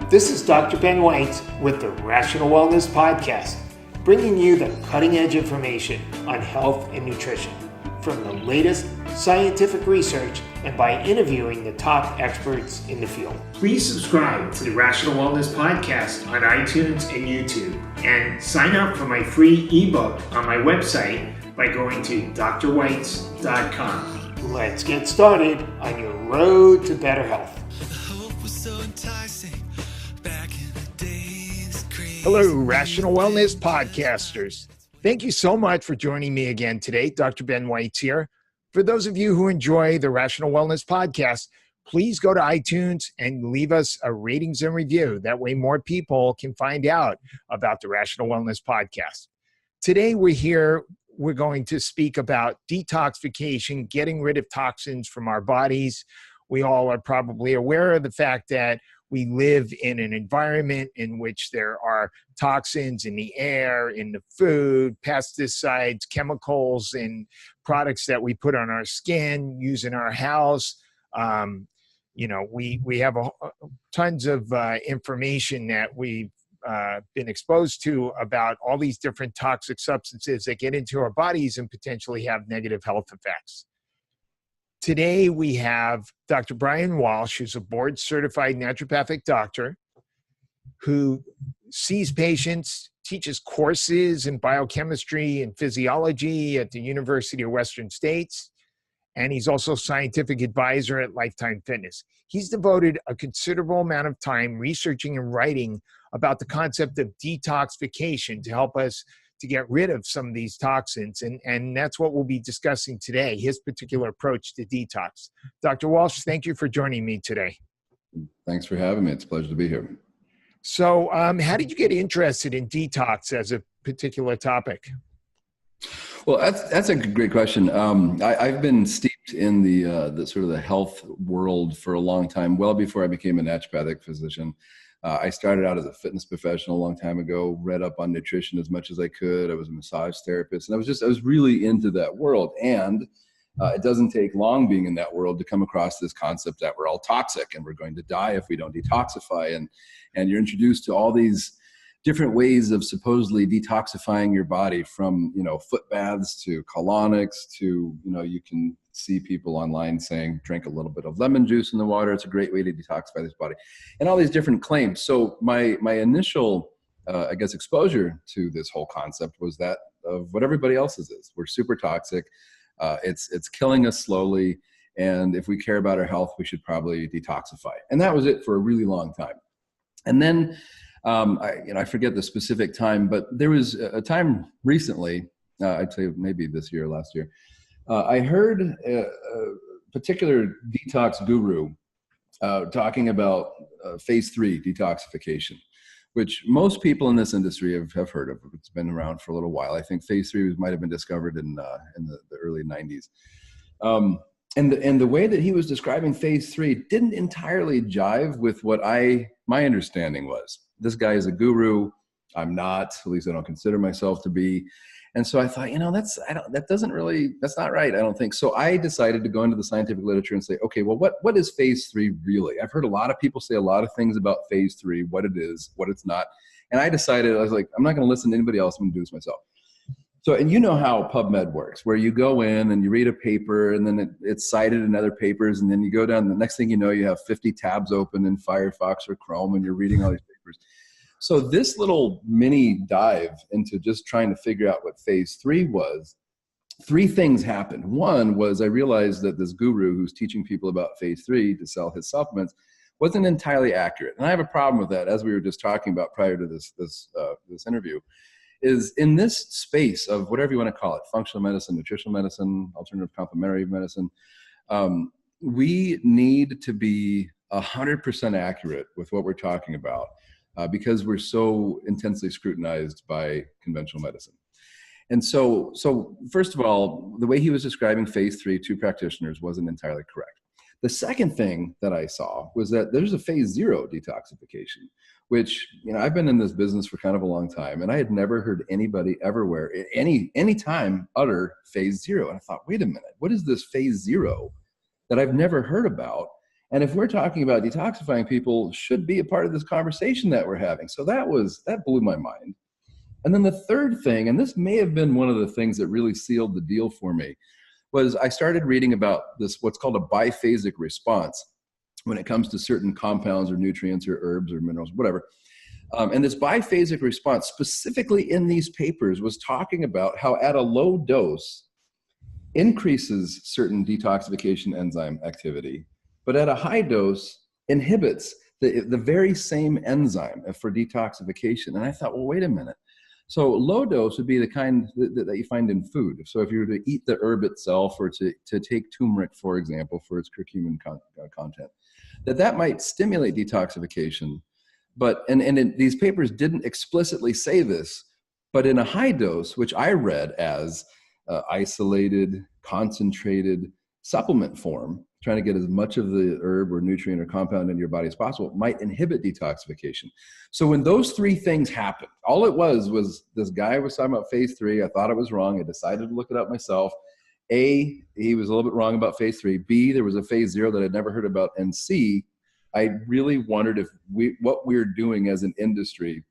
This is Dr. Ben Weitz with the Rational Wellness Podcast, bringing you the cutting edge information on health and nutrition from the latest scientific research and by interviewing the top experts in the field. Please subscribe to the Rational Wellness Podcast on iTunes and YouTube, and sign up for my free ebook on my website by going to drweitz.com. Let's get started on your road to better health. Hello, Rational Wellness Podcasters. Thank you so much for joining me again today. Dr. Ben Weitz here. For those of you who enjoy the Rational Wellness Podcast, please go to iTunes and leave us a ratings and review. That way more people can find out about the Rational Wellness Podcast. Today we're going to speak about detoxification, getting rid of toxins from our bodies. We all are probably aware of the fact that we live in an environment in which there are toxins in the air, in the food, pesticides, chemicals, and products that we put on our skin, use in our house. We have tons of information that we've been exposed to about all these different toxic substances that get into our bodies and potentially have negative health effects. Today, we have Dr. Bryan Walsh, who's a board-certified naturopathic doctor who sees patients, teaches courses in biochemistry and physiology at the University of Western States, and he's also scientific advisor at Lifetime Fitness. He's devoted a considerable amount of time researching and writing about the concept of detoxification to help us to get rid of some of these toxins. And that's what we'll be discussing today, his particular approach to detox. Dr. Walsh, thank you for joining me today. Thanks for having me. It's a pleasure to be here. So how did you get interested in detox as a particular topic? Well, that's a great question. I've been steeped in the sort of the health world for a long time, well before I became a naturopathic physician. I started out as a fitness professional a long time ago, read up on nutrition as much as I could. I was a massage therapist, and I was really into that world. And it doesn't take long being in that world to come across this concept that we're all toxic and we're going to die if we don't detoxify. And you're introduced to all these different ways of supposedly detoxifying your body, from, foot baths to colonics to, you can see people online saying, drink a little bit of lemon juice in the water. It's a great way to detoxify this body, and all these different claims. So my initial, exposure to this whole concept was that of what everybody else's is. We're super toxic. It's killing us slowly. And if we care about our health, we should probably detoxify. And that was it for a really long time. And then, I forget the specific time, but there was a time recently, I'd say maybe this year, last year, I heard a particular detox guru talking about phase 3 detoxification, which most people in this industry have heard of. It's been around for a little while. I think phase 3 might have been discovered in the early 90s. And the way that he was describing phase 3 didn't entirely jive with what my understanding was. This guy is a guru. I'm not, at least I don't consider myself to be. And so I thought, that's not right. I don't think. So I decided to go into the scientific literature and say, okay, well, what is phase 3 really? I've heard a lot of people say a lot of things about phase 3, what it is, what it's not. And I decided, I was like, I'm not going to listen to anybody else. I'm going to do this myself. So, and you know how PubMed works, where you go in and you read a paper, and then it's cited in other papers, and then you go down, the next thing you know, you have 50 tabs open in Firefox or Chrome, and you're reading all these papers. So this little mini dive into just trying to figure out what phase 3 was, 3 things happened. One was I realized that this guru who's teaching people about phase 3 to sell his supplements wasn't entirely accurate. And I have a problem with that, as we were just talking about prior to this interview. Is in this space of whatever you want to call it, functional medicine, nutritional medicine, alternative complementary medicine, we need to be 100% accurate with what we're talking about because we're so intensely scrutinized by conventional medicine. And so first of all, the way he was describing phase 3 to practitioners wasn't entirely correct. The second thing that I saw was that there's a phase 0 detoxification, which, I've been in this business for kind of a long time, and I had never heard anybody everywhere, any time utter phase 0. And I thought, wait a minute, what is this phase 0 that I've never heard about? And if we're talking about detoxifying, people should be a part of this conversation that we're having. So that blew my mind. And then the third thing, and this may have been one of the things that really sealed the deal for me, was I started reading about this, what's called a biphasic response when it comes to certain compounds or nutrients or herbs or minerals, whatever. And this biphasic response, specifically in these papers, was talking about how at a low dose increases certain detoxification enzyme activity, but at a high dose inhibits the very same enzyme for detoxification. And I thought, well, wait a minute. So low dose would be the kind that you find in food. So if you were to eat the herb itself, or to take turmeric, for example, for its curcumin content, that might stimulate detoxification. But, these papers didn't explicitly say this, but in a high dose, which I read as isolated, concentrated supplement form, trying to get as much of the herb or nutrient or compound into your body as possible, might inhibit detoxification. So when those three things happened, all it was this guy was talking about phase 3. I thought it was wrong. I decided to look it up myself. A, he was a little bit wrong about phase 3. B, there was a phase 0 that I'd never heard about. And C, I really wondered if what we're doing as an industry,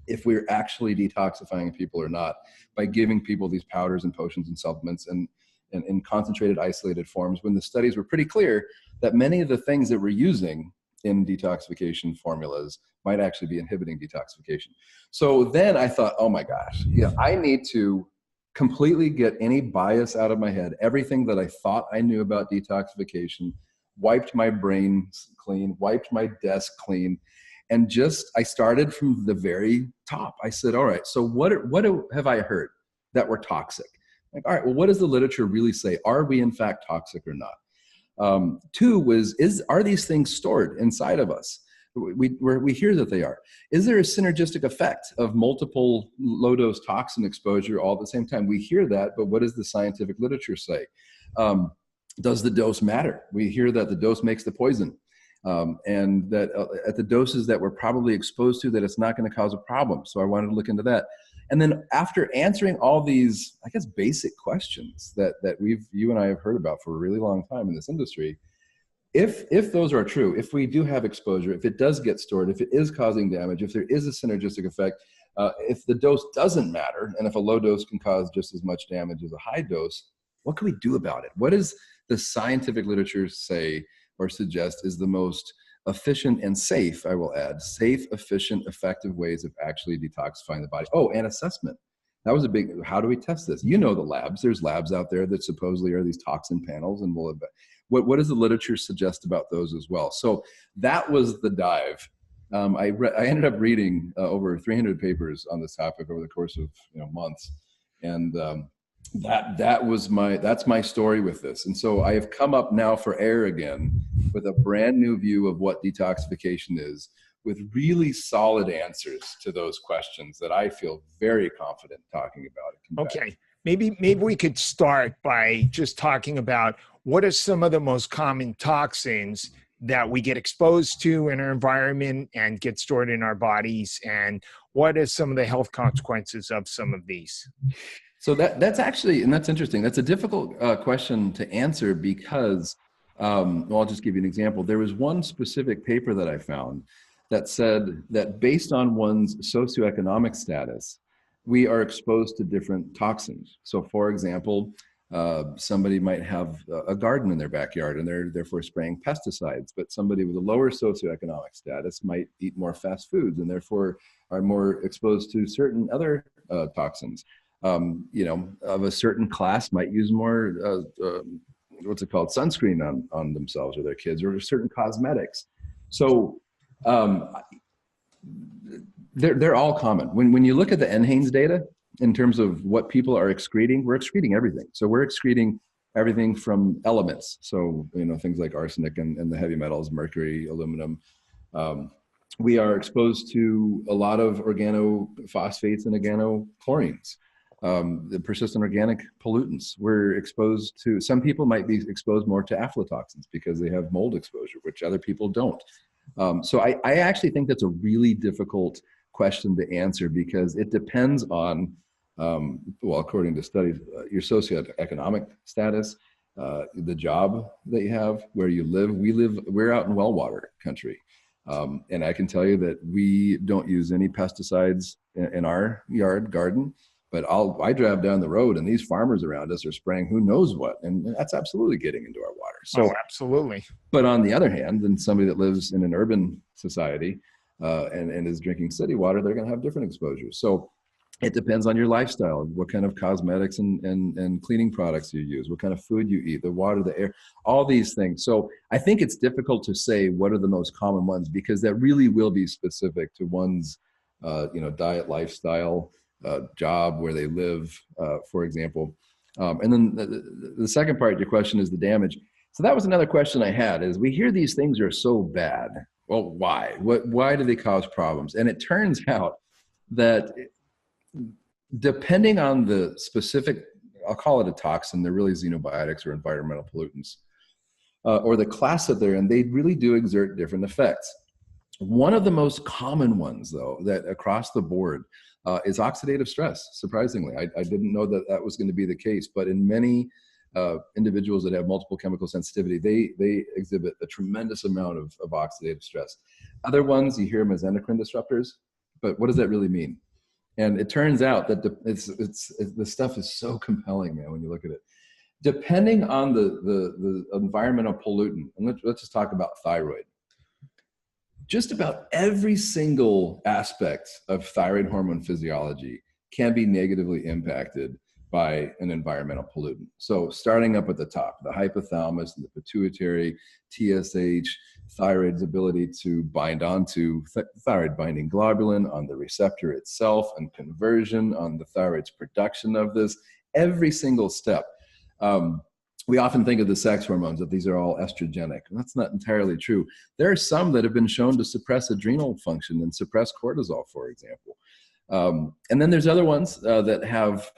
if we're actually detoxifying people or not, by giving people these powders and potions and supplements and in concentrated, isolated forms, when the studies were pretty clear that many of the things that we're using in detoxification formulas might actually be inhibiting detoxification. So then I thought, oh my gosh, I need to completely get any bias out of my head. Everything that I thought I knew about detoxification, wiped my brain clean, wiped my desk clean, and I started from the very top. I said, all right, so what have I heard that we're toxic? Like, all right, well, what does the literature really say? Are we in fact toxic or not? 2 was, are these things stored inside of us? We hear that they are. Is there a synergistic effect of multiple low-dose toxin exposure all at the same time? We hear that, but what does the scientific literature say? Does the dose matter? We hear that the dose makes the poison, and that at the doses that we're probably exposed to, that it's not going to cause a problem. So I wanted to look into that. And then after answering all these, I guess, basic questions that you and I have heard about for a really long time in this industry, if those are true, if we do have exposure, if it does get stored, if it is causing damage, if there is a synergistic effect, if the dose doesn't matter, and if a low dose can cause just as much damage as a high dose, what can we do about it? What does the scientific literature say or suggest is the most efficient and safe, I will add, safe, efficient, effective ways of actually detoxifying the body? Oh, and assessment. That was a big, how do we test this? You know the labs. There's labs out there that supposedly are these toxin panels, and what does the literature suggest about those as well? So that was the dive. I ended up reading over 300 papers on this topic over the course of months, and that's my story with this. And so I have come up now for air again with a brand new view of what detoxification is, with really solid answers to those questions that I feel very confident talking about. Okay, maybe we could start by just talking about what are some of the most common toxins that we get exposed to in our environment and get stored in our bodies, and what are some of the health consequences of some of these? So that's actually, and that's interesting. That's a difficult question to answer because, I'll just give you an example. There was one specific paper that I found that said that based on one's socioeconomic status, we are exposed to different toxins. So for example, somebody might have a garden in their backyard and they're therefore spraying pesticides, but somebody with a lower socioeconomic status might eat more fast foods and therefore are more exposed to certain other toxins. Of a certain class might use more, sunscreen on themselves or their kids, or certain cosmetics. So they're all common. When you look at the NHANES data in terms of what people are excreting, we're excreting everything. So we're excreting everything from elements. So, things like arsenic and the heavy metals, mercury, aluminum. We are exposed to a lot of organophosphates and organochlorines. The persistent organic pollutants. We're exposed to, some people might be exposed more to aflatoxins because they have mold exposure, which other people don't. So I actually think that's a really difficult question to answer because it depends on, according to studies, your socioeconomic status, the job that you have, where you live. We're out in well water country. And I can tell you that we don't use any pesticides in our garden, but I drive down the road and these farmers around us are spraying who knows what, and that's absolutely getting into our water. So, oh, absolutely. But on the other hand, then somebody that lives in an urban society and is drinking city water, they're going to have different exposures. So it depends on your lifestyle, what kind of cosmetics and cleaning products you use, what kind of food you eat, the water, the air, all these things. So I think it's difficult to say what are the most common ones, because that really will be specific to one's diet, lifestyle, job, where they live, for example. And then the second part of your question is the damage. So that was another question I had, is we hear these things are so bad. Well, why? Why do they cause problems? And it turns out that depending on the specific, I'll call it a toxin, they're really xenobiotics or environmental pollutants, or the class that they're in, they really do exert different effects. One of the most common ones, though, that across the board is oxidative stress. Surprisingly, I didn't know that was going to be the case, but in many individuals that have multiple chemical sensitivity, they exhibit a tremendous amount of oxidative stress. Other ones, you hear them as endocrine disruptors, but what does that really mean? And it turns out that the stuff is so compelling, man, when you look at it. Depending on the environmental pollutant, and let's just talk about thyroid. Just about every single aspect of thyroid hormone physiology can be negatively impacted by an environmental pollutant. So starting up at the top, the hypothalamus, the pituitary, TSH, thyroid's ability to bind onto thyroid binding globulin on the receptor itself, and conversion on the thyroid's production of this, every single step. We often think of the sex hormones, that these are all estrogenic. And that's not entirely true. There are some that have been shown to suppress adrenal function and suppress cortisol, for example. And then there's other ones that have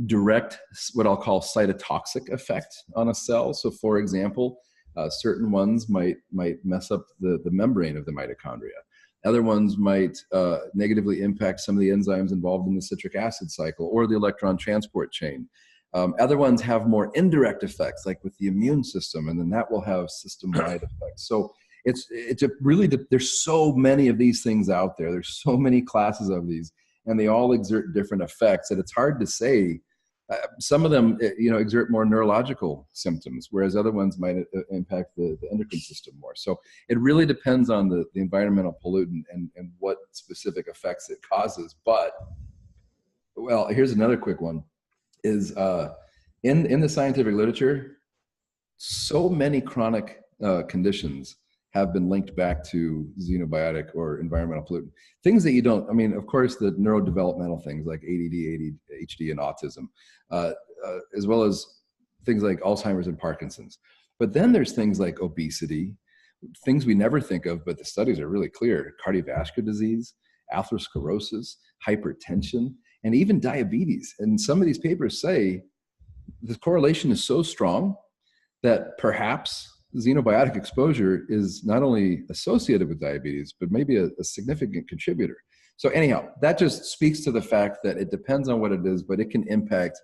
direct, what I'll call cytotoxic effect on a cell. So for example, certain ones might mess up the membrane of the mitochondria. Other ones might negatively impact some of the enzymes involved in the citric acid cycle or the electron transport chain. Other ones have more indirect effects, like with the immune system, and then that will have system-wide effects. So it's really, there's so many of these things out there. There's so many classes of these, and they all exert different effects, and it's hard to say. Some of them, exert more neurological symptoms, whereas other ones might impact the endocrine system more. So it really depends on the environmental pollutant and what specific effects it causes. But, well, here's another quick one, is in the scientific literature, so many chronic conditions have been linked back to xenobiotic or environmental pollutant. Things that you don't, of course, the neurodevelopmental things like ADD, ADHD, and autism, as well as things like Alzheimer's and Parkinson's. But then there's things like obesity, things we never think of, but the studies are really clear: cardiovascular disease, atherosclerosis, hypertension, and even diabetes. And some of these papers say the correlation is so strong that perhaps xenobiotic exposure is not only associated with diabetes, but maybe a significant contributor. So anyhow, that just speaks to the fact that it depends on what it is, but it can impact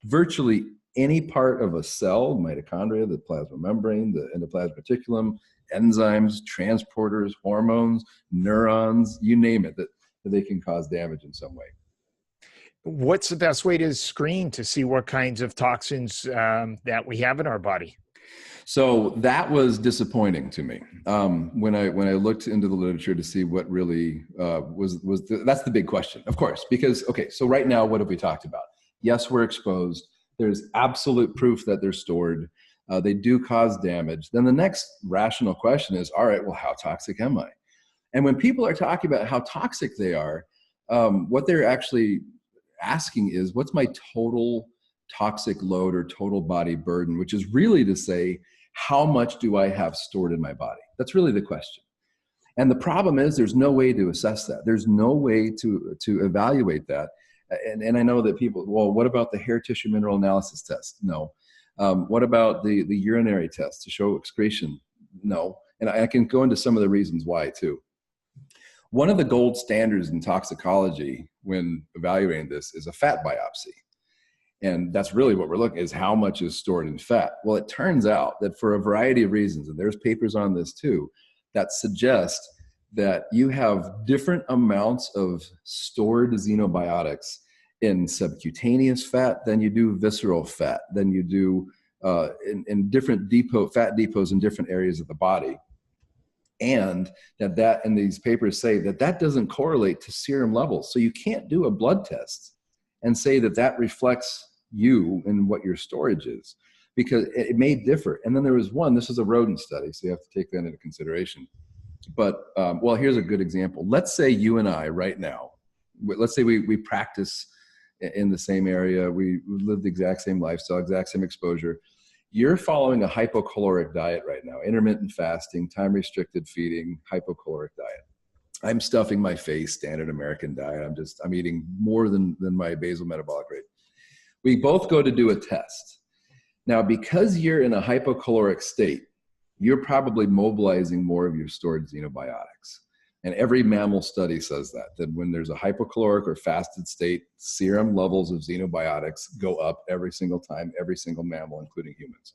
virtually any part of a cell: mitochondria, the plasma membrane, the endoplasmic reticulum, enzymes, transporters, hormones, neurons, you name it, that they can cause damage in some way. What's the best way to screen to see what kinds of toxins that we have in our body? So that was disappointing to me when I looked into the literature to see what really that's the big question, of course, because, okay, so right now, what have we talked about? Yes, we're exposed. There's absolute proof that they're stored. They do cause damage. Then the next rational question is, all right, well, how toxic am I? And when people are talking about how toxic they are, what they're actually asking is, what's my total toxic load or total body burden, which is really to say, how much do I have stored in my body? That's really the question. And the problem is there's no way to assess that. There's no way to evaluate that. And I know that people, well, what about the hair tissue mineral analysis test? No. What about the urinary test to show excretion? No. And I can go into some of the reasons why too. One of the gold standards in toxicology when evaluating this is a fat biopsy. And that's really what we're looking at, is how much is stored in fat. Well, it turns out that for a variety of reasons, and there's papers on this too, that suggest that you have different amounts of stored xenobiotics in subcutaneous fat than you do visceral fat, than you do in different fat depots in different areas of the body. And and these papers say that doesn't correlate to serum levels. So you can't do a blood test and say that reflects you and what your storage is, because it may differ. And then there was one, this is a rodent study, so you have to take that into consideration. But, well, here's a good example. Let's say you and I right now, let's say we practice in the same area, we live the exact same lifestyle, exact same exposure. You're following a hypocaloric diet right now, intermittent fasting, time-restricted feeding, hypocaloric diet. I'm stuffing my face, standard American diet. I'm eating more than my basal metabolic rate. We both go to do a test. Now, because you're in a hypocaloric state, you're probably mobilizing more of your stored xenobiotics. And every mammal study says that when there's a hypocaloric or fasted state, serum levels of xenobiotics go up every single time, every single mammal, including humans.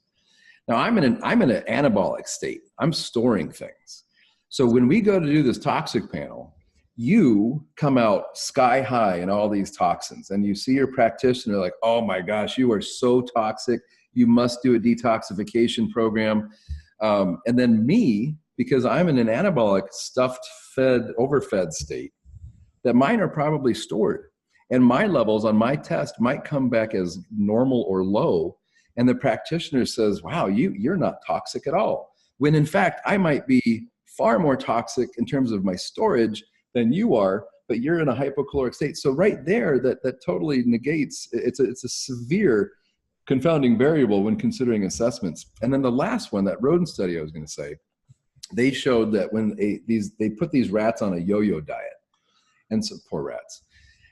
Now, I'm in an anabolic state. I'm storing things. So when we go to do this toxic panel, you come out sky high in all these toxins, and you see your practitioner like, oh my gosh, you are so toxic. You must do a detoxification program. And then me, because I'm in an anabolic, stuffed, overfed state, that mine are probably stored. And my levels on my test might come back as normal or low. And the practitioner says, wow, you're not toxic at all. When in fact, I might be far more toxic in terms of my storage than you are, but you're in a hypocaloric state. So right there, that totally negates, it's a severe confounding variable when considering assessments. And then the last one, that rodent study I was going to say, they showed that when they put these rats on a yo-yo diet, and so poor rats.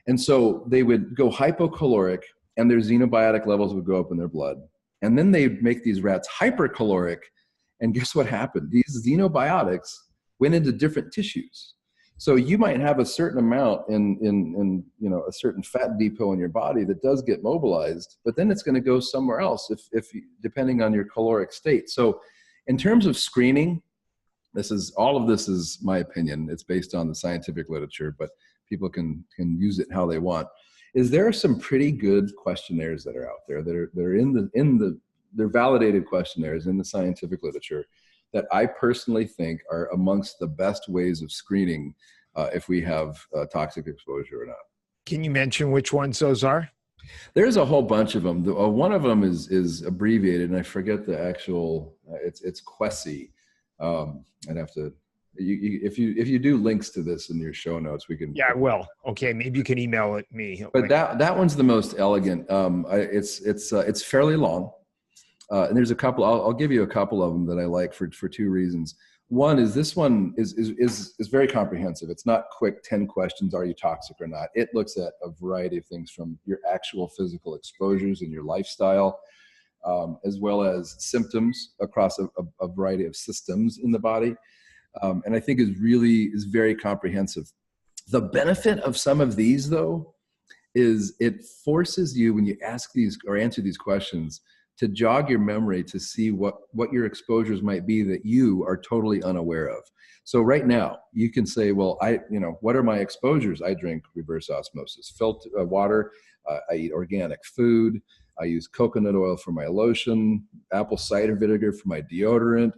And so they would go hypocaloric and their xenobiotic levels would go up in their blood. And then they make these rats hypercaloric. And guess what happened? These xenobiotics went into different tissues. So you might have a certain amount in a certain fat depot in your body that does get mobilized, but then it's going to go somewhere else if depending on your caloric state. So in terms of screening, all of this is my opinion. It's based on the scientific literature, but people can use it how they want. There are some pretty good questionnaires that are out there they're validated questionnaires in the scientific literature that I personally think are amongst the best ways of screening if we have toxic exposure or not. Can you mention which ones those are? There's a whole bunch of them. One of them is abbreviated, and I forget the actual. It's QESI. I'd have to. If you do links to this in your show notes, we can. Yeah, I will. Okay, maybe you can email it me. But that one's the most elegant. It's fairly long. And there's a couple, I'll give you a couple of them that I like for two reasons. One is this one is very comprehensive. It's not quick 10 questions, are you toxic or not? It looks at a variety of things from your actual physical exposures and your lifestyle, as well as symptoms across a variety of systems in the body. And I think is very comprehensive. The benefit of some of these, though, is it forces you, when you ask these or answer these questions, to jog your memory to see what your exposures might be that you are totally unaware of. So right now you can say, well, what are my exposures? I drink reverse osmosis filtered water. I eat organic food. I use coconut oil for my lotion, apple cider vinegar for my deodorant.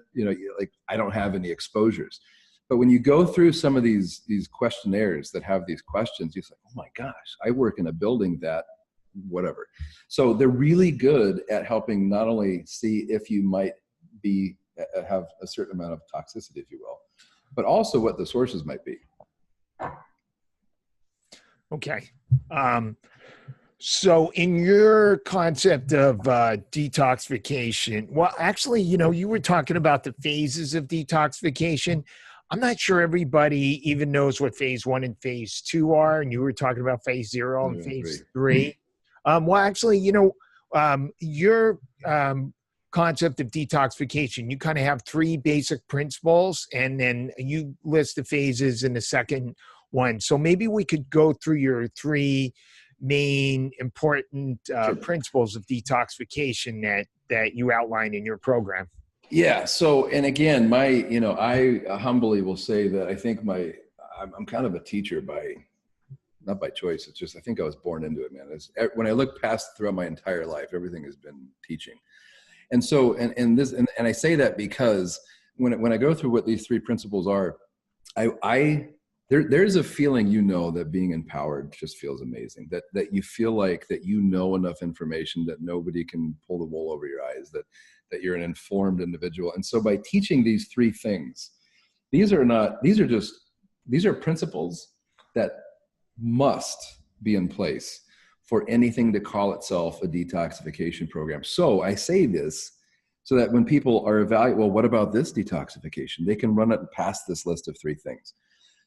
I don't have any exposures. But when you go through some of these questionnaires that have these questions, you say, oh my gosh, I work in a building that whatever. So they're really good at helping not only see if you might have a certain amount of toxicity, if you will, but also what the sources might be. Okay. So in your concept of detoxification, well, actually, you were talking about the phases of detoxification. I'm not sure everybody even knows what phase 1 and phase 2 are. And you were talking about phase 0 and phase 3. Well, actually, your concept of detoxification, you kind of have 3 basic principles, and then you list the phases in the second one. So maybe we could go through your 3 main important Sure. principles of detoxification that you outline in your program. Yeah. So, and again, I humbly will say that I think I'm kind of a teacher not by choice. It's just, I think I was born into it, man. When I look past throughout my entire life, everything has been teaching. And so, and I say that because when I go through what these three principles are, there's a feeling, that being empowered just feels amazing, that you feel like that enough information that nobody can pull the wool over your eyes, that you're an informed individual. And so by teaching these three things, these are principles that must be in place for anything to call itself a detoxification program. So I say this so that when people are evaluating, well, what about this detoxification? They can run it past this list of three things.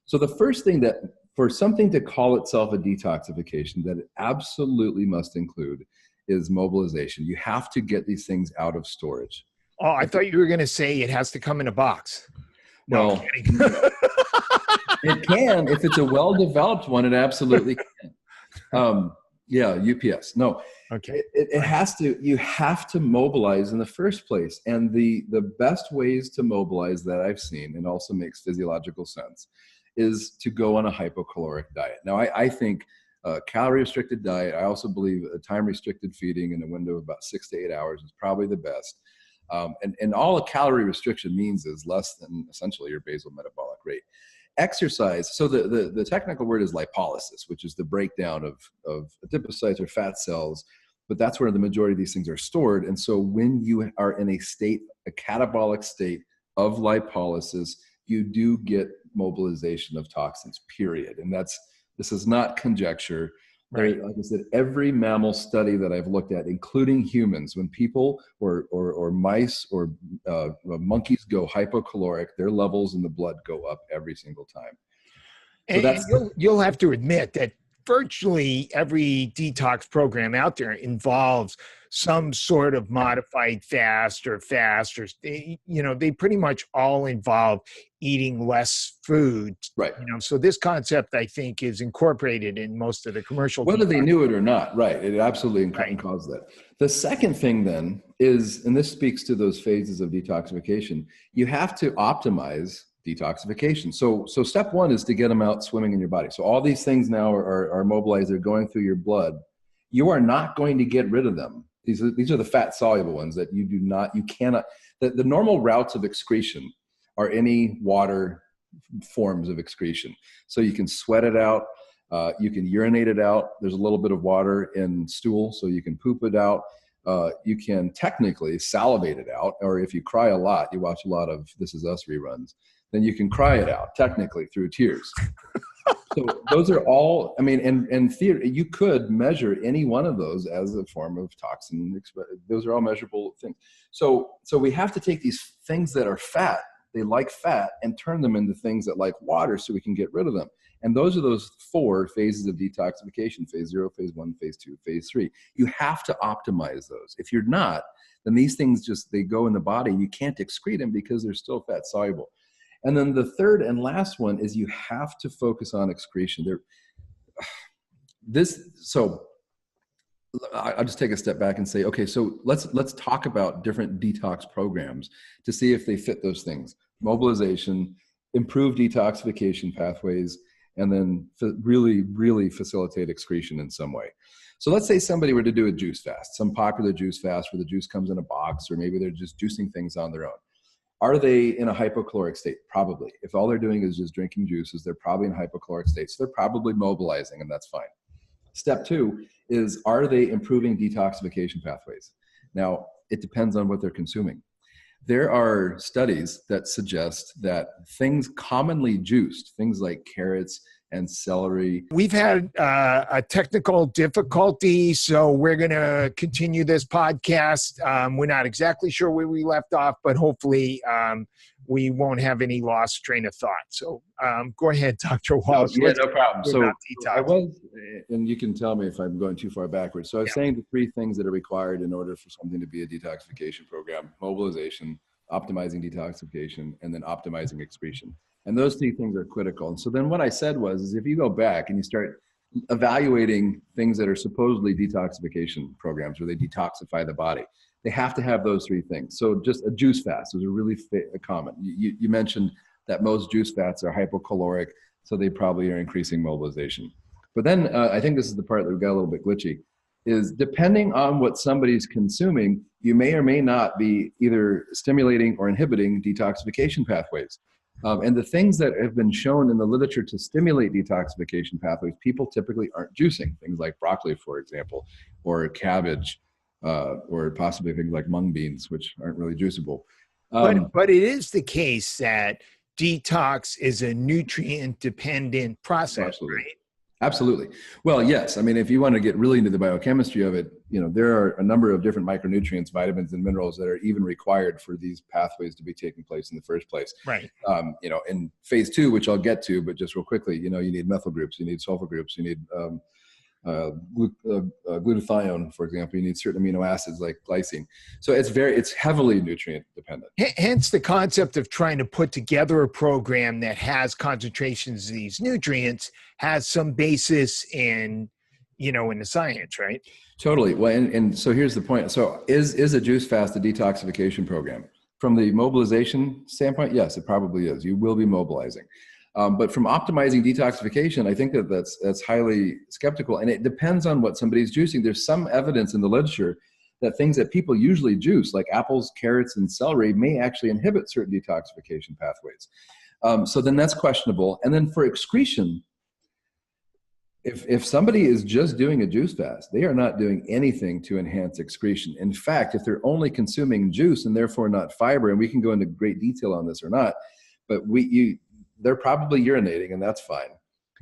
So the first thing, that for something to call itself a detoxification, that it absolutely must include is mobilization. You have to get these things out of storage. Oh, I thought you were going to say it has to come in a box. No, well, it can. If it's a well-developed one, it absolutely can. Yeah, UPS. No, okay. It has to. You have to mobilize in the first place, and the best ways to mobilize that I've seen, and also makes physiological sense, is to go on a hypocaloric diet. Now, I think calorie-restricted diet. I also believe a time-restricted feeding in a window of about 6 to 8 hours is probably the best. And all a calorie restriction means is less than essentially your basal metabolic rate. Exercise. So the technical word is lipolysis, which is the breakdown of adipocytes or fat cells, but that's where the majority of these things are stored. And so when you are in a catabolic state of lipolysis, you do get mobilization of toxins, period. And this is not conjecture. Right. Like I said, every mammal study that I've looked at, including humans, when people or mice or monkeys go hypocaloric, their levels in the blood go up every single time. So and you'll have to admit that virtually every detox program out there involves some sort of modified fast, or they pretty much all involve eating less food. Right. So this concept, I think, is incorporated in most of the commercial. Whether they knew it or not, right. It absolutely caused that. The second thing then is, and this speaks to those phases of detoxification, you have to optimize detoxification. So step one is to get them out swimming in your body. So all these things now are mobilized, they're going through your blood. You are not going to get rid of them. These are the fat soluble ones that you cannot, the normal routes of excretion are any water forms of excretion. So you can sweat it out, you can urinate it out. There's a little bit of water in stool, so you can poop it out. You can technically salivate it out, or if you cry a lot, you watch a lot of This Is Us reruns, then you can cry it out technically through tears. So those are all, in theory, you could measure any one of those as a form of toxin. Those are all measurable things. So we have to take these things that are fat, they like fat, and turn them into things that like water so we can get rid of them. And those are those 4 phases of detoxification: phase 0, phase 1, phase 2, phase 3. You have to optimize those. If you're not, then these things they go in the body. You can't excrete them because they're still fat soluble. And then the third and last one is you have to focus on excretion. I'll just take a step back and say, okay, so let's talk about different detox programs to see if they fit those things: mobilization, improve detoxification pathways, and then really, really facilitate excretion in some way. So let's say somebody were to do a juice fast, some popular juice fast where the juice comes in a box, or maybe they're just juicing things on their own. Are they in a hypocaloric state? Probably. If all they're doing is just drinking juices, they're probably in a hypocaloric state. So they're probably mobilizing, and that's fine. Step 2 is, are they improving detoxification pathways? Now, it depends on what they're consuming. There are studies that suggest that things commonly juiced, things like carrots and celery. We've had a technical difficulty, so we're going to continue this podcast. We're not exactly sure where we left off, but hopefully we won't have any lost train of thought. So go ahead, Dr. Walsh. Yeah, no problem. So I was, and you can tell me if I'm going too far backwards. So I was saying the 3 things that are required in order for something to be a detoxification program: mobilization, optimizing detoxification, and then optimizing excretion. And those 3 things are critical. And so then what I said was, if you go back and you start evaluating things that are supposedly detoxification programs where they detoxify the body. They have to have those three things. So just a juice fast is a really common. You mentioned that most juice fasts are hypocaloric, so they probably are increasing mobilization. But then I think this is the part that got a little bit glitchy, is depending on what somebody's consuming, you may or may not be either stimulating or inhibiting detoxification pathways. And the things that have been shown in the literature to stimulate detoxification pathways, people typically aren't juicing. Things like broccoli, for example, or cabbage, or possibly things like mung beans, which aren't really juiceable. But it is the case that detox is a nutrient-dependent process, Absolutely. right? Absolutely. Well, yes. I mean, if you want to get really into the biochemistry of it, there are a number of different micronutrients, vitamins, and minerals that are even required for these pathways to be taking place in the first place. Right. In phase 2, which I'll get to, but just real quickly, you need methyl groups, you need sulfur groups, you need glutathione, for example. You need certain amino acids like glycine. So it's heavily nutrient dependent. Hence the concept of trying to put together a program that has concentrations of these nutrients has some basis in the science, right? Totally. Well, and so here's the point. So is a juice fast a detoxification program? From the mobilization standpoint, yes, it probably is. You will be mobilizing. But from optimizing detoxification, I think that's highly skeptical, and it depends on what somebody's juicing. There's some evidence in the literature that things that people usually juice, like apples, carrots, and celery, may actually inhibit certain detoxification pathways. So then that's questionable. And then for excretion, if somebody is just doing a juice fast, they are not doing anything to enhance excretion. In fact, if they're only consuming juice and therefore not fiber, and we can go into great detail on this or not, but they're probably urinating, and that's fine.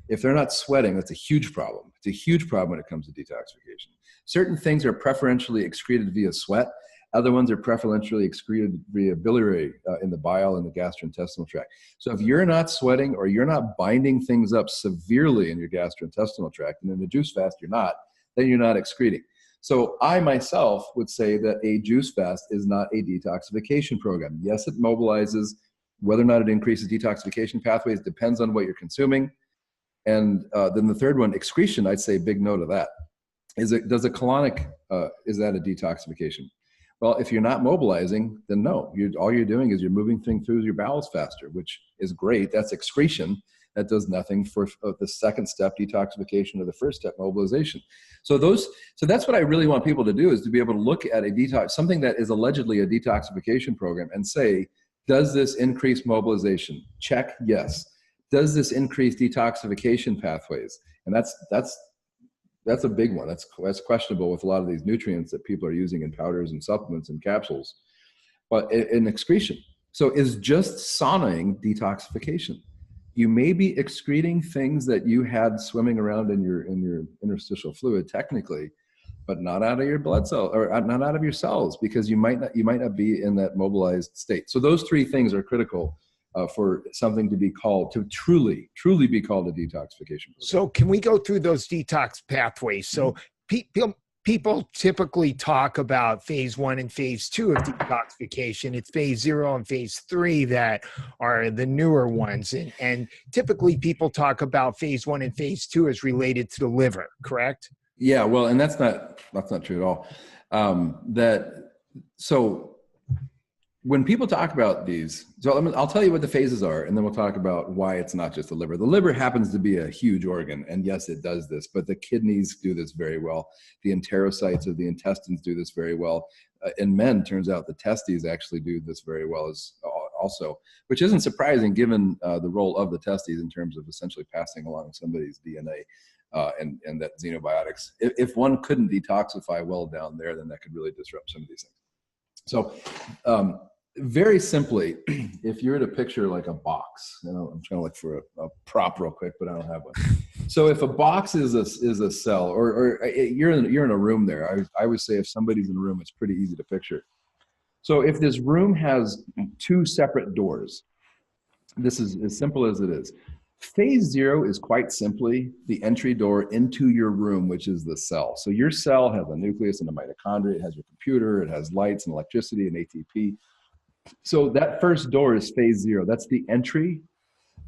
If they're not sweating, that's a huge problem. It's a huge problem when it comes to detoxification. Certain things are preferentially excreted via sweat. Other ones are preferentially excreted via biliary in the bile and the gastrointestinal tract. So if you're not sweating or you're not binding things up severely in your gastrointestinal tract, and in the juice fast you're not, then you're not excreting. So I myself would say that a juice fast is not a detoxification program. Yes, it mobilizes. Whether or not it increases detoxification pathways depends on what you're consuming. And then the third one, excretion, I'd say big no to that. Is that a detoxification? Well, if you're not mobilizing, then no. All you're doing is you're moving things through your bowels faster, which is great. That's excretion. That does nothing for the second step, detoxification, or the first step, mobilization. So that's what I really want people to do, is to be able to look at something that is allegedly a detoxification program and say, does this increase mobilization? Check, yes. Does this increase detoxification pathways? And that's a big one. That's questionable with a lot of these nutrients that people are using in powders and supplements and capsules. But in excretion. So is just saunaing detoxification? You may be excreting things that you had swimming around in your interstitial fluid technically, but not out of your blood cell, or not out of your cells, because you might not be in that mobilized state. So those three things are critical for something to truly be called a detoxification program. So can we go through those detox pathways? So people typically talk about phase 1 and phase 2 of detoxification. It's phase 0 and phase 3 that are the newer ones. And typically people talk about phase 1 and phase 2 as related to the liver, correct? Yeah, well, and that's not true at all. So when people talk about these, I'll tell you what the phases are, and then we'll talk about why it's not just the liver. The liver happens to be a huge organ, and yes, it does this, but the kidneys do this very well. The enterocytes of the intestines do this very well. In men, turns out the testes actually do this very well also, which isn't surprising given the role of the testes in terms of essentially passing along somebody's DNA. And that xenobiotics, if one couldn't detoxify well down there, then that could really disrupt some of these things. So very simply, if you were to picture like a box, I'm trying to look for a prop real quick, but I don't have one. So if a box is a cell, or you're in a room there, I would say if somebody's in a room, it's pretty easy to picture. So if this room has two separate doors, this is as simple as it is. Phase 0 is quite simply the entry door into your room, which is the cell. So your cell has a nucleus and a mitochondria. It has your computer. It has lights and electricity and ATP. So that first door is phase 0. That's the entry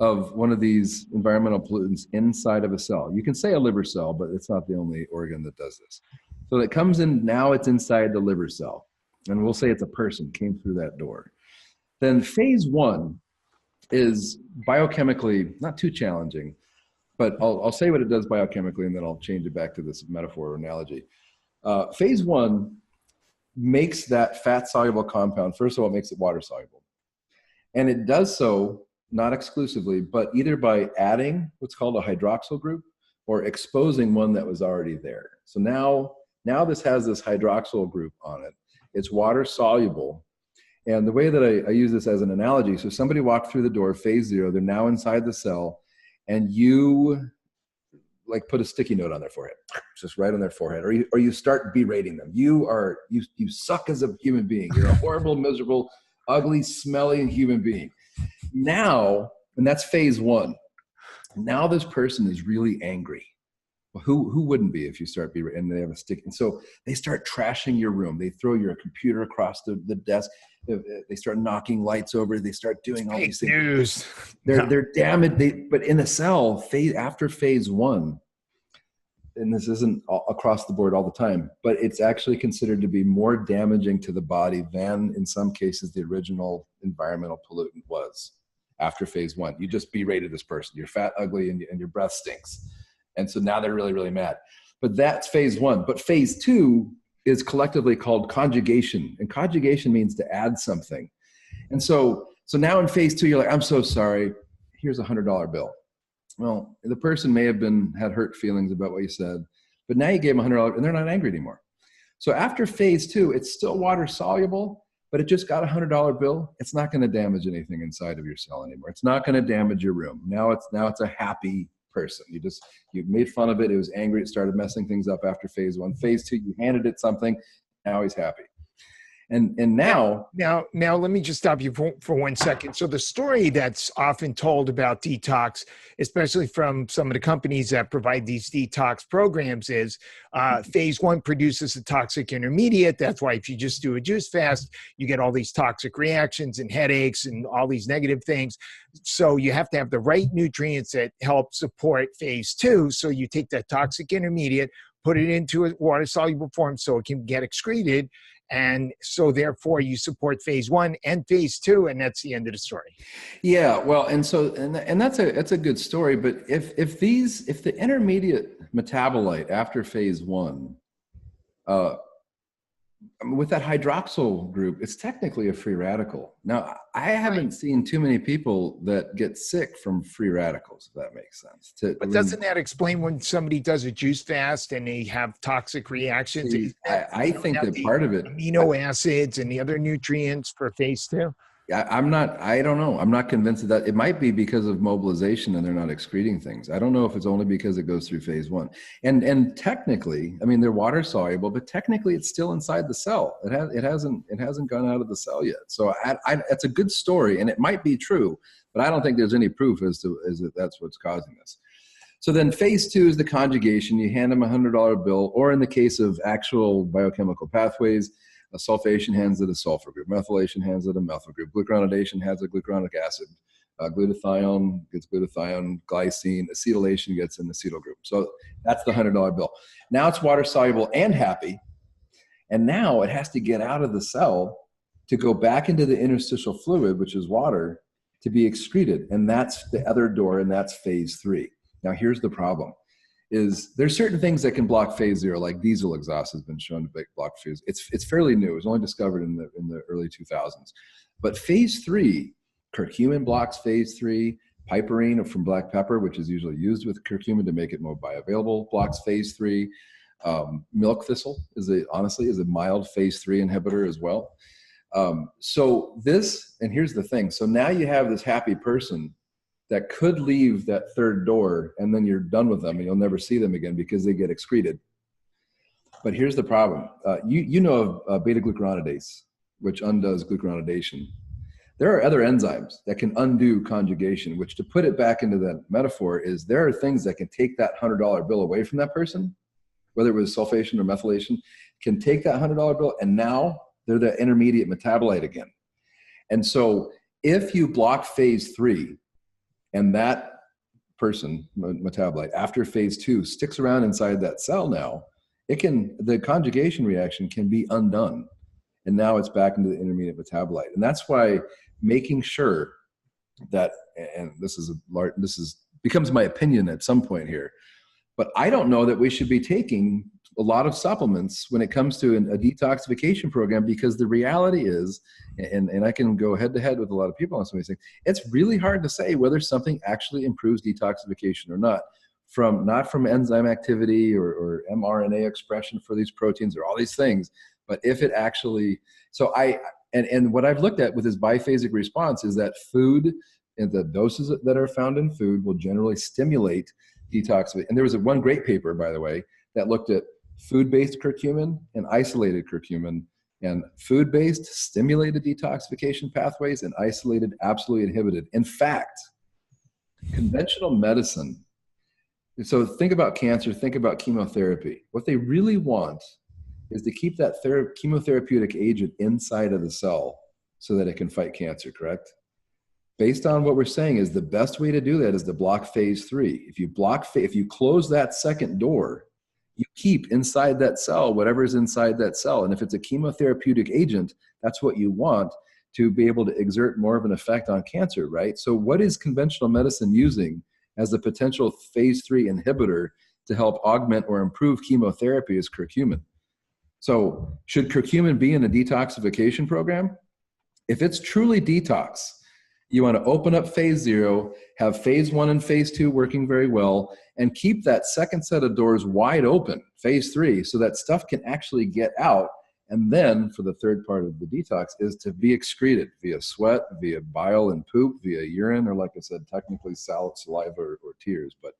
of one of these environmental pollutants inside of a cell. You can say a liver cell, but it's not the only organ that does this. So it comes in, now it's inside the liver cell. And we'll say it's a person came through that door. Then phase one is biochemically not too challenging, but I'll say what it does biochemically, and then I'll change it back to this metaphor or analogy. Phase one makes that fat-soluble compound, first of all, it makes it water-soluble. And it does so, not exclusively, but either by adding what's called a hydroxyl group or exposing one that was already there. So now this has this hydroxyl group on it. It's water-soluble. And the way that I use this as an analogy, so somebody walked through the door, phase zero, they're now inside the cell, and you like put a sticky note on their forehead, just right on their forehead, or you start berating them. You suck as a human being. You're a horrible, miserable, ugly, smelly human being. Now, and that's phase one. Now this person is really angry. Well, who wouldn't be if you start berating and they have a stick? And so they start trashing your room. They throw your computer across the desk. They start knocking lights over. They start doing all these things. They're damaged. But in a cell, after phase one, and this isn't across the board all the time, but it's actually considered to be more damaging to the body than, in some cases, the original environmental pollutant was after phase one. You just berated this person. You're fat, ugly, and your breath stinks. And so now they're really, really mad. But that's phase one. But phase two is collectively called conjugation. And conjugation means to add something. And so now in phase two, you're like, I'm so sorry. Here's a $100 bill. Well, the person may have had hurt feelings about what you said, but now you gave them $100 and they're not angry anymore. So after phase two, it's still water soluble, but it just got a $100 bill. It's not going to damage anything inside of your cell anymore. It's not going to damage your room. Now it's a happy person. You made fun of it. It was angry. It started messing things up after phase one. Phase two, you handed it something. Now he's happy. And now let me just stop you for 1 second. So the story that's often told about detox, especially from some of the companies that provide these detox programs, is phase one produces a toxic intermediate. That's why if you just do a juice fast, you get all these toxic reactions and headaches and all these negative things. So you have to have the right nutrients that help support phase two. So you take that toxic intermediate, put it into a water-soluble form so it can get excreted. And so therefore you support phase one and phase two, and that's the end of the story. Yeah, well, and that's a good story. But if the intermediate metabolite after phase one, with that hydroxyl group, it's technically a free radical. Now, I haven't seen too many people that get sick from free radicals, if that makes sense. But doesn't that explain when somebody does a juice fast and they have toxic reactions? See, I think that part of it, amino acids and the other nutrients for phase two. I don't know. I'm not convinced that it might be because of mobilization and they're not excreting things. I don't know if it's only because it goes through phase one. And technically, I mean, they're water soluble, but technically it's still inside the cell. It hasn't gone out of the cell yet. So it's a good story and it might be true, but I don't think there's any proof as that that's what's causing this. So then phase two is the conjugation. You hand them a $100 bill, or in the case of actual biochemical pathways, a sulfation hands it a sulfur group. Methylation hands it a methyl group. Glucuronidation has a glucuronic acid. Glutathione gets glutathione. Glycine. Acetylation gets an acetyl group. So that's the $100 bill. Now it's water soluble and happy. And now it has to get out of the cell to go back into the interstitial fluid, which is water, to be excreted. And that's the other door, and that's phase three. Now here's the problem. There's certain things that can block phase zero, like diesel exhaust has been shown to block phase. It's fairly new. It was only discovered in the early 2000s. But phase three, curcumin blocks phase three. Piperine from black pepper, which is usually used with curcumin to make it more bioavailable, blocks phase three. Milk thistle is a mild phase three inhibitor as well. So and here's the thing. So now you have this happy person that could leave that third door, and then you're done with them and you'll never see them again because they get excreted. But here's the problem. You know of beta-glucuronidase, which undoes glucuronidation. There are other enzymes that can undo conjugation, which, to put it back into that metaphor, is there are things that can take that $100 bill away from that person, whether it was sulfation or methylation, can take that $100 bill, and now they're the intermediate metabolite again. And so if you block phase three, And that person, metabolite, after phase 2 sticks around inside that cell now, the conjugation reaction can be undone. And now it's back into the intermediate metabolite. And that's why making sure that, and this becomes my opinion at some point here, but I don't know that we should be taking a lot of supplements when it comes to a detoxification program, because the reality is, and I can go head to head with a lot of people on some of these things, it's really hard to say whether something actually improves detoxification or not. Not from enzyme activity or mRNA expression for these proteins or all these things, but if it actually, and what I've looked at with this biphasic response is that food and the doses that are found in food will generally stimulate detoxification. And there was one great paper, by the way, that looked at food-based curcumin and isolated curcumin, and food-based stimulated detoxification pathways and isolated absolutely inhibited. In fact, conventional medicine, so think about cancer, think about chemotherapy. What they really want is to keep that chemotherapeutic agent inside of the cell so that it can fight cancer, correct? Based on what we're saying is the best way to do that is to block phase 3. If you close that second door, you keep inside that cell whatever is inside that cell. And if it's a chemotherapeutic agent, that's what you want to be able to exert more of an effect on cancer, right? So what is conventional medicine using as a potential phase 3 inhibitor to help augment or improve chemotherapy is curcumin. So should curcumin be in a detoxification program? If it's truly detox, you want to open up phase 0, have phase 1 and phase 2 working very well, and keep that second set of doors wide open, phase 3, so that stuff can actually get out. And then for the third part of the detox is to be excreted via sweat, via bile and poop, via urine, or like I said, technically saliva or tears. But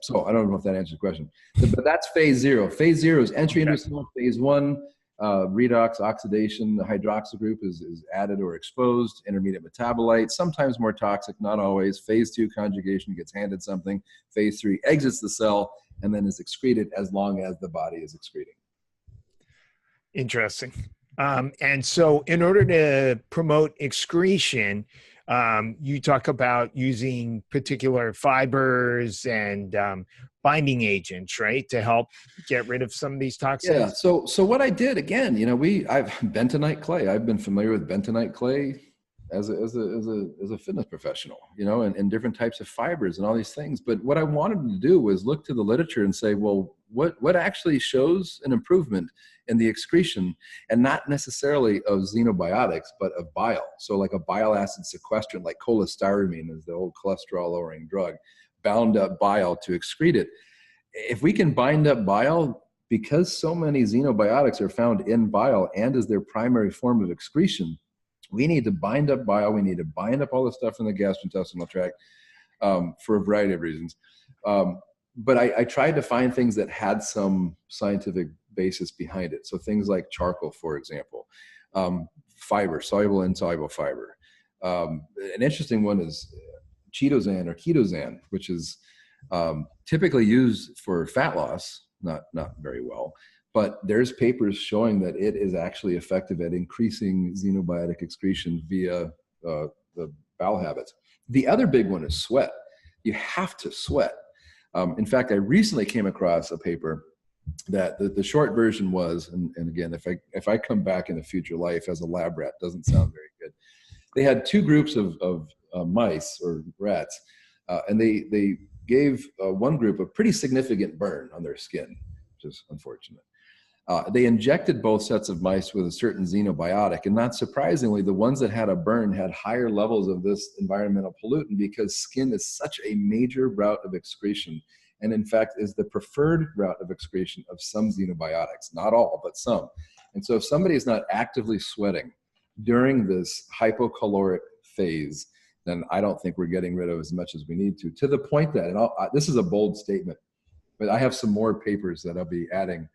so I don't know if that answers the question. But that's phase 0. Phase 0 is entry into cell. Phase 1, redox, oxidation, the hydroxyl group is added or exposed, intermediate metabolite, sometimes more toxic, not always. Phase 2, conjugation, gets handed something. Phase 3, exits the cell and then is excreted as long as the body is excreting. Interesting. And so in order to promote excretion, you talk about using particular fibers and binding agents, right, to help get rid of some of these toxins? Yeah. So what I did, again, I've bentonite clay. I've been familiar with bentonite clay as a fitness professional, and different types of fibers and all these things. But what I wanted to do was look to the literature and say, well, what actually shows an improvement in the excretion, and not necessarily of xenobiotics, but of bile. So like a bile acid sequestrant, like cholestyramine is the old cholesterol lowering drug, bound up bile to excrete it. If we can bind up bile, because so many xenobiotics are found in bile and as their primary form of excretion, we need to bind up bile. We need to bind up all the stuff in the gastrointestinal tract for a variety of reasons. But I tried to find things that had some scientific basis behind it. So things like charcoal, for example, fiber, soluble, insoluble fiber. An interesting one is chitosan or ketozan, which is typically used for fat loss, not very well. But there's papers showing that it is actually effective at increasing xenobiotic excretion via the bowel habits. The other big one is sweat. You have to sweat. In fact, I recently came across a paper that the short version was, and again, if I come back in a future life as a lab rat, doesn't sound very good. They had two groups of mice or rats, and they gave one group a pretty significant burn on their skin, which is unfortunate. They injected both sets of mice with a certain xenobiotic, and not surprisingly, the ones that had a burn had higher levels of this environmental pollutant, because skin is such a major route of excretion, and in fact is the preferred route of excretion of some xenobiotics, not all, but some. And so if somebody is not actively sweating during this hypocaloric phase, then I don't think we're getting rid of as much as we need to the point that, and this is a bold statement, but I have some more papers that I'll be adding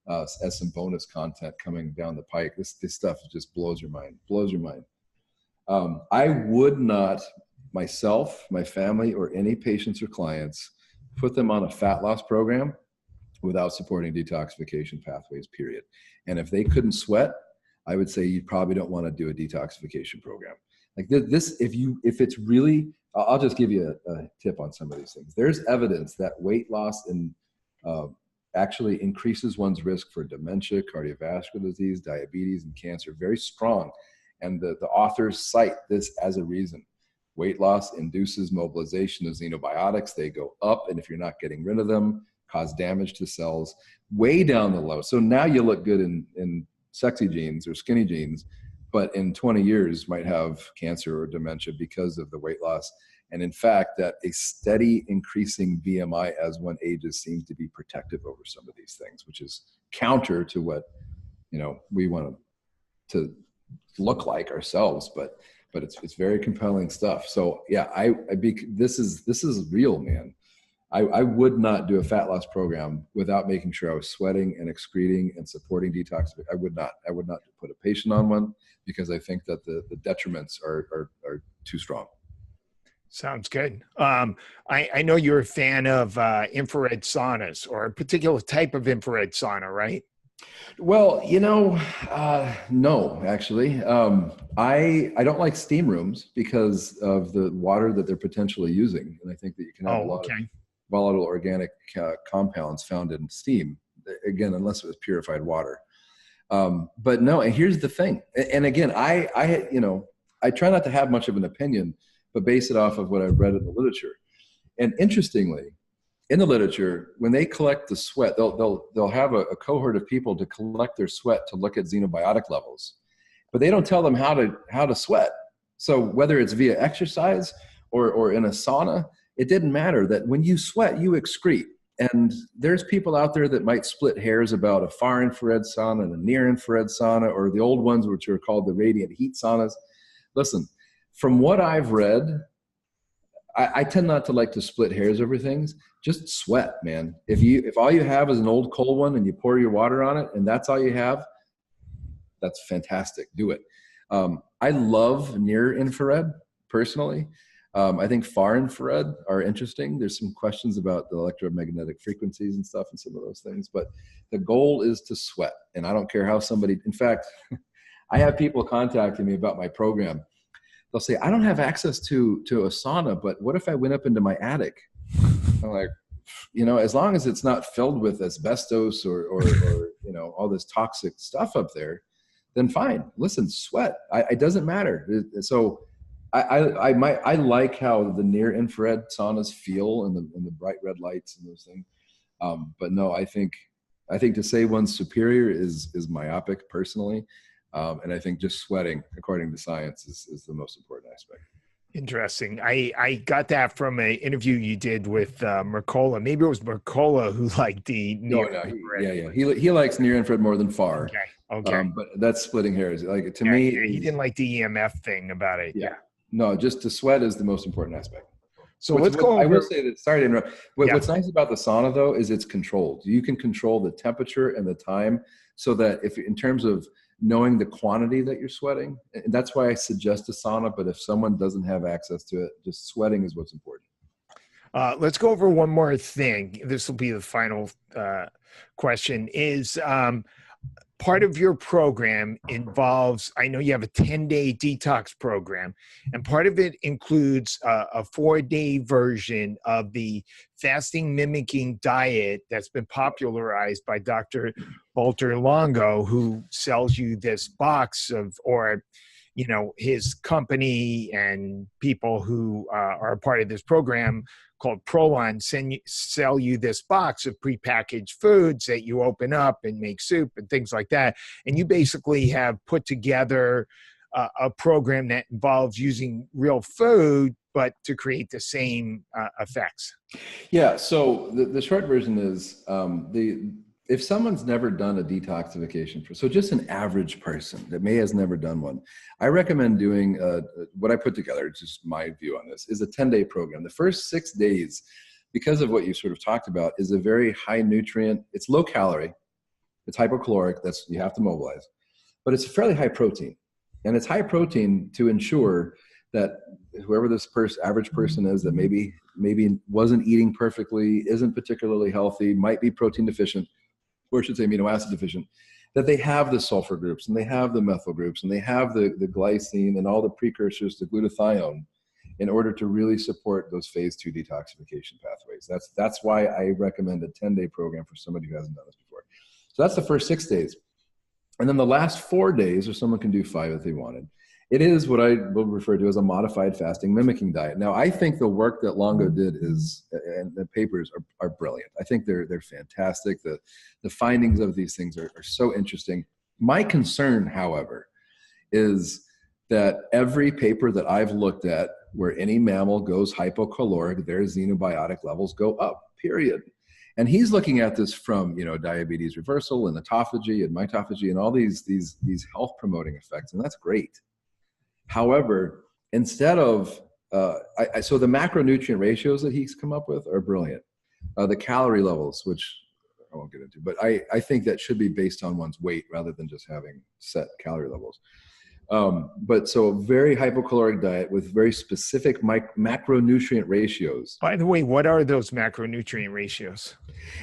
as some bonus content coming down the pike. This stuff just blows your mind. I would not, myself, my family, or any patients or clients, put them on a fat loss program without supporting detoxification pathways, period. And if they couldn't sweat, I would say you probably don't want to do a detoxification program. Like this, if it's really I'll just give you a tip on some of these things. There's evidence that weight loss actually increases one's risk for dementia, cardiovascular disease, diabetes, and cancer. Very strong. And the authors cite this as a reason. Weight loss induces mobilization of xenobiotics. They go up, and if you're not getting rid of them, cause damage to cells way down the low. So now you look good in sexy jeans or skinny jeans, but in 20 years might have cancer or dementia because of the weight loss. And in fact, that a steady increasing BMI as one ages seems to be protective over some of these things, which is counter to what, we want to look like ourselves, but it's very compelling stuff. So yeah, this is real, man. I would not do a fat loss program without making sure I was sweating and excreting and supporting detox. I would not put a patient on one because I think that the detriments are too strong. Sounds good. I know you're a fan of infrared saunas, or a particular type of infrared sauna, right? Well, no, actually. I don't like steam rooms because of the water that they're potentially using. And I think that you can have a lot of volatile organic compounds found in steam, again, unless it was purified water. But no, and here's the thing. And again, I try not to have much of an opinion, but base it off of what I've read in the literature. And interestingly, in the literature, when they collect the sweat, they'll have a cohort of people to collect their sweat to look at xenobiotic levels, but they don't tell them how to sweat. So whether it's via exercise or in a sauna, it didn't matter. That when you sweat, you excrete. And there's people out there that might split hairs about a far infrared sauna and a near infrared sauna, or the old ones which are called the radiant heat saunas. Listen, from what I've read, I tend not to like to split hairs over things. Just sweat, man. If all you have is an old cold one and you pour your water on it and that's all you have, that's fantastic. Do it. I love near infrared personally. I think far infrared are interesting. There's some questions about the electromagnetic frequencies and stuff and some of those things, but the goal is to sweat. And I don't care how in fact, I have people contacting me about my program. They'll say, I don't have access to a sauna, but what if I went up into my attic? I'm like, as long as it's not filled with asbestos or all this toxic stuff up there, then fine. Listen, sweat. It doesn't matter. So I like how the near infrared saunas feel and the bright red lights and those things. But no, I think to say one's superior is myopic personally. And I think just sweating, according to science, is the most important aspect. Interesting. I got that from an interview you did with Mercola. Maybe it was Mercola who liked the near infrared. He likes near infrared more than far. Okay. But that's splitting hairs. Like to me, he didn't like the EMF thing about it. Yeah. No, just to sweat is the most important aspect. So let's go over. I will say that. Sorry to interrupt. What's nice about the sauna though is it's controlled. You can control the temperature and the time, so that if in terms of knowing the quantity that you're sweating, and that's why I suggest a sauna. But if someone doesn't have access to it, just sweating is what's important. Let's go over one more thing. This will be the final question. Is part of your program involves, I know you have a 10-day detox program, and part of it includes a 4-day version of the fasting mimicking diet that's been popularized by Dr. Walter Longo, who sells you this box of, or his company and people who are a part of this program called Prolon sell you this box of prepackaged foods that you open up and make soup and things like that. And you basically have put together a program that involves using real food, but to create the same effects. Yeah. So the short version is if someone's never done a detoxification, so just an average person that has never done one, I recommend doing what I put together, just my view on this, is a 10-day program. The first 6 days, because of what you sort of talked about, is a very high nutrient, it's low calorie, it's hypocaloric, that's, you have to mobilize, but it's fairly high protein. And it's high protein to ensure that whoever this average person is that maybe wasn't eating perfectly, isn't particularly healthy, might be protein deficient, or I should say amino acid deficient, that they have the sulfur groups and they have the methyl groups and they have the glycine and all the precursors to glutathione. in order to really support those phase 2 detoxification pathways. That's why I recommend a 10-day program for somebody who hasn't done this before. So that's the first 6 days. And then the last 4 days, or someone can do 5 if they wanted, it is what I will refer to as a modified fasting mimicking diet. Now, I think the work that Longo did and the papers are brilliant. I think they're fantastic. The findings of these things are so interesting. My concern, however, is that every paper that I've looked at where any mammal goes hypocaloric, their xenobiotic levels go up, period. And he's looking at this from, diabetes reversal and autophagy and mitophagy and all these health promoting effects, and that's great. However, instead of, so the macronutrient ratios that he's come up with are brilliant. The calorie levels, which I won't get into, but I think that should be based on one's weight rather than just having set calorie levels. But so a very hypocaloric diet with very specific macronutrient ratios. By the way, what are those macronutrient ratios?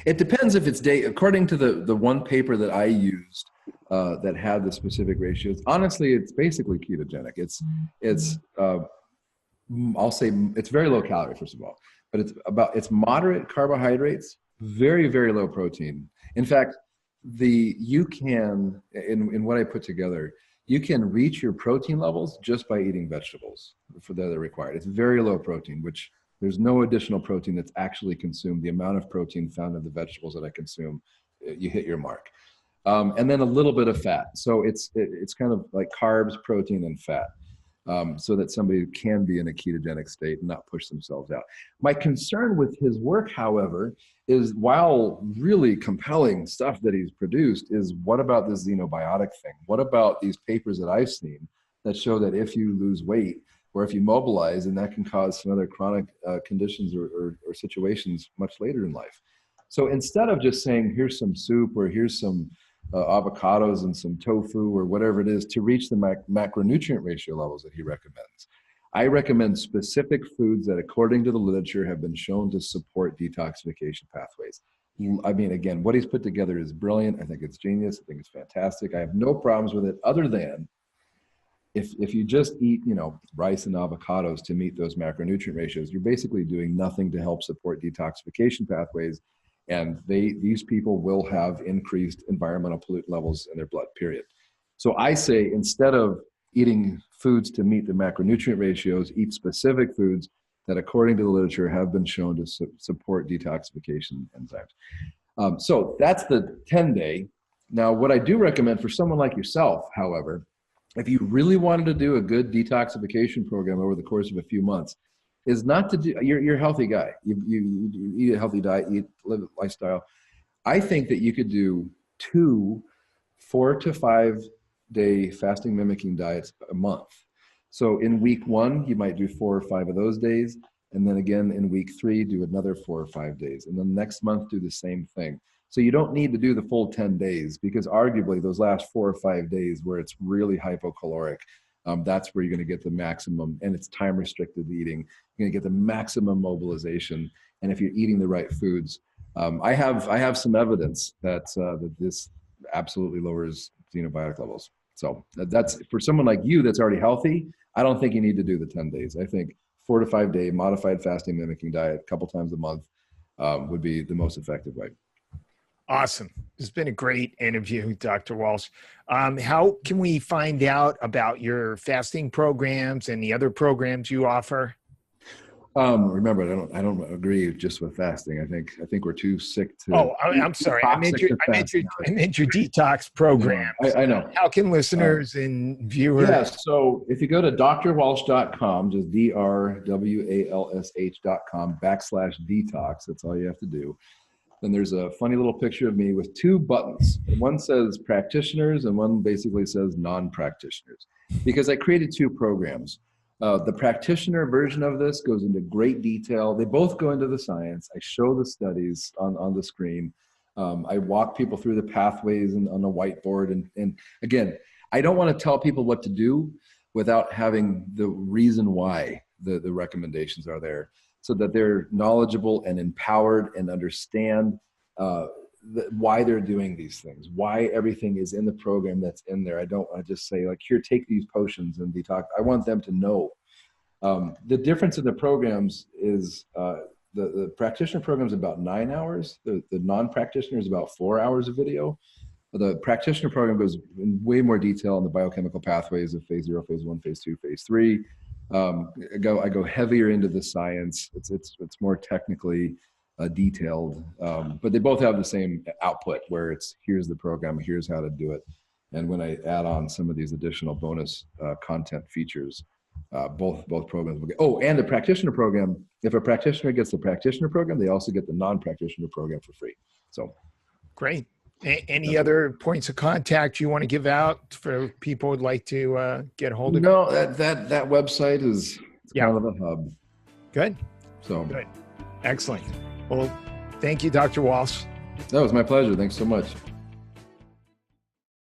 It depends if it's according to the one paper that I used that had the specific ratios. Honestly, it's basically ketogenic. I'll say it's very low calorie, first of all, but it's moderate carbohydrates, very, very low protein. In fact, you can, in what I put together, you can reach your protein levels just by eating vegetables that are required. It's very low protein, which there's no additional protein that's actually consumed. The amount of protein found in the vegetables that I consume, you hit your mark. And then a little bit of fat. So it's kind of like carbs, protein, and fat, so that somebody can be in a ketogenic state and not push themselves out. My concern with his work, however, is while really compelling stuff that he's produced is what about this xenobiotic thing? What about these papers that I've seen that show that if you lose weight or if you mobilize, and that can cause some other chronic conditions or situations much later in life. So instead of just saying, here's some soup or here's some avocados and some tofu or whatever it is to reach the macronutrient ratio levels that he recommends, I recommend specific foods that, according to the literature, have been shown to support detoxification pathways. I mean, again, what he's put together is brilliant. I think it's genius. I think it's fantastic. I have no problems with it other than if you just eat, rice and avocados to meet those macronutrient ratios, you're basically doing nothing to help support detoxification pathways. And these people will have increased environmental pollutant levels in their blood, period. So I say, instead of eating foods to meet the macronutrient ratios, eat specific foods that, according to the literature, have been shown to support detoxification enzymes. So that's the 10-day. Now, what I do recommend for someone like yourself, however, if you really wanted to do a good detoxification program over the course of a few months, is not to do, you're a healthy guy. You eat a healthy diet, live a lifestyle. I think that you could do 2 4 to 5 day fasting mimicking diets a month. So in week 1, you might do 4 or 5 of those days. And then again, in week 3, do another 4 or 5 days. And then next month, do the same thing. So you don't need to do the full 10 days because arguably those last 4 or 5 days where it's really hypocaloric, that's where you're going to get the maximum, and it's time restricted eating. You're going to get the maximum mobilization. And if you're eating the right foods, I have some evidence that this absolutely lowers xenobiotic levels. So that's for someone like you that's already healthy. I don't think you need to do the 10 days. I think 4 to 5 day modified fasting mimicking diet a couple times a month would be the most effective way. Awesome. It's been a great interview, Dr. Walsh. How can we find out about your fasting programs and the other programs you offer? Remember, I don't agree just with fasting. I think we're too sick to. Oh, I'm sorry. I meant your detox program. I know. How can listeners and viewers? Yeah. So if you go to drwalsh.com, just drwalsh.com/detox, that's all you have to do. Then there's a funny little picture of me with 2 buttons. And one says practitioners and one basically says non-practitioners, because I created 2 programs. The practitioner version of this goes into great detail. They both go into the science. I show the studies on the screen. I walk people through the pathways on a whiteboard. And again, I don't want to tell people what to do without having the reason why the recommendations are there, so that they're knowledgeable and empowered and understand why they're doing these things, why everything is in the program that's in there. I don't want to just say, like, here, take these potions and detox. I want them to know The difference in the programs is the practitioner program is about 9 hours. The non-practitioner is about 4 hours of video. The practitioner program goes in way more detail on the biochemical pathways of phase 0, phase 1, phase 2, phase 3. I go heavier into the science. It's more technically detailed, but they both have the same output where it's here's the program, here's how to do it. And when I add on some of these additional bonus content features, both programs will get. Oh, and the practitioner program, if a practitioner gets the practitioner program, they also get the non-practitioner program for free. So great. Any other points of contact you want to give out for people who'd like to get a hold of you? No, that website is kind of a hub. Good. So good. Excellent. Well, thank you, Dr. Walsh. That was my pleasure. Thanks so much.